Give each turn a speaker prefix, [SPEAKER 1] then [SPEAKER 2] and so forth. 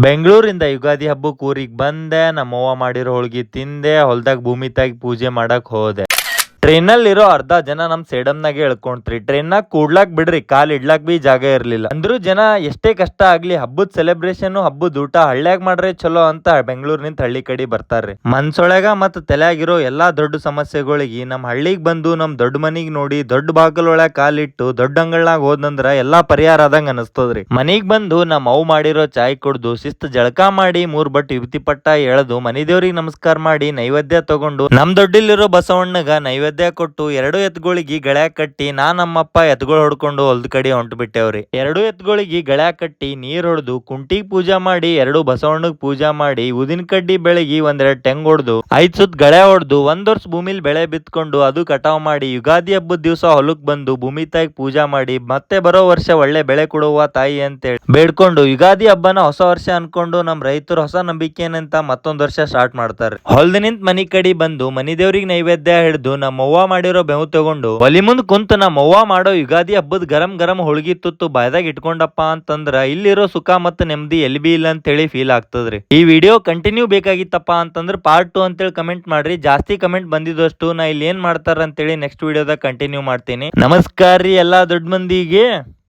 [SPEAKER 1] ಬೆಂಗಳೂರಿಂದ ಯುಗಾದಿ ಹಬ್ಬಕ್ಕೆ ಊರಿಗೆ ಬಂದೆ. ನಮ್ಮವ್ವ ಮಾಡಿರೋ ಹೋಳ್ಗಿ ತಿಂದೆ. ಹೊಲ್ದಾಗ ಭೂಮಿ ತಾಯಿಗ್ ಪೂಜೆ ಮಾಡಕ್ ಹೋದೆ. ಟ್ರೈನಲ್ಲಿರೋ ಅರ್ಧ ಜನ ನಮ್ ಸೇಡಂನಾಗೆ ಇಳ್ಕೊಂಡ್ರಿ. ಟ್ರೈನ್ನಾಗ ಕೂಡ್ಲಾಕ್ ಬಿಡ್ರಿ, ಕಾಲ್ ಇಡ್ಲಾಕ್ ಬಿ ಜಾಗ ಇರ್ಲಿಲ್ಲ. ಅಂದ್ರು ಜನ ಎಷ್ಟೇ ಕಷ್ಟ ಆಗ್ಲಿ ಹಬ್ಬದ ಸೆಲೆಬ್ರೇಷನ್ ಹಬ್ಬದ ಊಟ ಹಳ್ಳ್ಯಾಗ ಮಾಡ್ರೆ ಚಲೋ ಅಂತ ಬೆಂಗಳೂರಿನಿಂದ ಹಳ್ಳಿ ಕಡೆ ಬರ್ತಾರ್ರಿ. ಮನ್ಸೊಳಗ ಮತ್ ತಲೆಯಾಗಿರೋ ಎಲ್ಲಾ ದೊಡ್ಡ ಸಮಸ್ಯೆಗಳಿಗೆ ನಮ್ ಹಳ್ಳಿಗ್ ಬಂದು ನಮ್ ದೊಡ್ಡ ಮನಿಗ್ ನೋಡಿ ದೊಡ್ಡ ಬಾಗಲ್ ಒಳಗ ಕಾಲಿಟ್ಟು ದೊಡ್ಡ ಅಂಗಳನಾಗ ಹೋದಂದ್ರ ಎಲ್ಲಾ ಪರಿಹಾರ ಆದಂಗ ಅನಸ್ತದ್ರಿ. ಮನಿಗ್ ಬಂದು ನಮ್ ಅವ್ ಮಾಡಿರೋ ಚಾಯ್ ಕುಡ್ದು ಶಿಸ್ತ್ ಜಳಕ ಮಾಡಿ 3 ಬಟ್ ಯುವತಿ ಪಟ್ಟ ಎಳೆದು ಮನಿ ದೇವ್ರಿಗೆ ನಮಸ್ಕಾರ ಮಾಡಿ ನೈವೇದ್ಯ ತಗೊಂಡು ನಮ್ ದೊಡ್ಡಿಲಿರೋ ಬಸವಣ್ಣಗ ನೈವೇದ್ಯ ಕೊಟ್ಟು 2 ಎತ್ಗಳಿಗೆ ಗೆಳ್ಯಾಗ ಕಟ್ಟಿ ನಮ್ಮಪ್ಪ ಎತ್ಗಳು ಹೊಡ್ಕೊಂಡು ಹೊಲ್ದ ಕಡೆ ಹೊಂಟು ಬಿಟ್ಟೇವ್ರಿ. 2 ಎತ್ಗಳಿಗೆ ಗೆಳ್ಯಾಗ ಕಟ್ಟಿ ನೀರ್ ಹೊಡೆದು ಕುಂಟಿಗ್ ಪೂಜಾ ಮಾಡಿ 2 ಬಸವಣ್ಣಗ್ ಪೂಜಾ ಮಾಡಿ ಉದಿನ ಕಡ್ಡಿ ಬೆಳಗಿ 1-2 ಟೆಂಗ್ ಹೊಡೆದು 5 ಸುತ್ತ ಗಳೆ ಹೊಡೆದು 1 ವರ್ಷ ಭೂಮಿಲ್ ಬೆಳೆ ಬಿತ್ಕೊಂಡು ಅದು ಕಟಾವ್ ಮಾಡಿ ಯುಗಾದಿ ಹಬ್ಬದ ದಿವಸ ಹೊಲಕ್ ಬಂದು ಭೂಮಿ ತಾಯಿಗ್ ಪೂಜಾ ಮಾಡಿ ಮತ್ತೆ ಬರೋ ವರ್ಷ ಒಳ್ಳೆ ಬೆಳೆ ಕೊಡುವ ತಾಯಿ ಅಂತೇಳಿ ಬೇಡ್ಕೊಂಡು ಯುಗಾದಿ ಹಬ್ಬನ ಹೊಸ ವರ್ಷ ಅನ್ಕೊಂಡು ನಮ್ ರೈತರು ಹೊಸ ನಂಬಿಕೆನಂತ ಮತ್ತೊಂದ್ ವರ್ಷ ಸ್ಟಾರ್ಟ್ ಮಾಡ್ತಾರೆ. ಹೊಲ್ದ ನಿಂತ ಮನಿ ಕಡೆ ಬಂದು ಮನಿ ದೇವ್ರಿಗೆ ನೈವೇದ್ಯ ಹಿಡಿದು ನಮ್ಮ ಅವ್ವ ಮಾಡಿರೋ ಬೆವು ತಗೊಂಡು ಒಲಿ ಮುಂದ್ ಕುಂತ ನಮ್ಮ ಅವ್ವ ಮಾಡೋ ಯುಗಾದಿ ಹಬ್ಬದ ಗರಂ ಗರಂ ಹೋಳ್ಗಿ ತುತ್ತು ಬಾಯ್ದಾಗ ಇಟ್ಕೊಂಡಪ್ಪ ಅಂತಂದ್ರ ಇಲ್ಲಿರೋ ಸುಖ ಮತ್ತ ನೆಮ್ಮದಿ ಎಲ್ಲಿ ಬಿ ಇಲ್ಲ ಅಂತೇಳಿ ಫೀಲ್ ಆಗ್ತದ್ರಿ. ಈ ವಿಡಿಯೋ ಕಂಟಿನ್ಯೂ ಬೇಕಾಗಿತ್ತಪ್ಪ ಅಂತಂದ್ರ ಪಾರ್ಟ್ 2 ಅಂತೇಳಿ ಕಮೆಂಟ್ ಮಾಡ್ರಿ. ಜಾಸ್ತಿ ಕಮೆಂಟ್ ಬಂದಿದ್ದಷ್ಟು ನಾ ಇಲ್ಲಿ ಏನ್ ಮಾಡ್ತಾರ ಅಂತೇಳಿ ನೆಕ್ಸ್ಟ್ ವಿಡಿಯೋದಾಗ ಕಂಟಿನ್ಯೂ ಮಾಡ್ತೀನಿ. ನಮಸ್ಕಾರ ರೀ ಎಲ್ಲಾ ದೊಡ್ಡ ಮಂದಿಗೆ.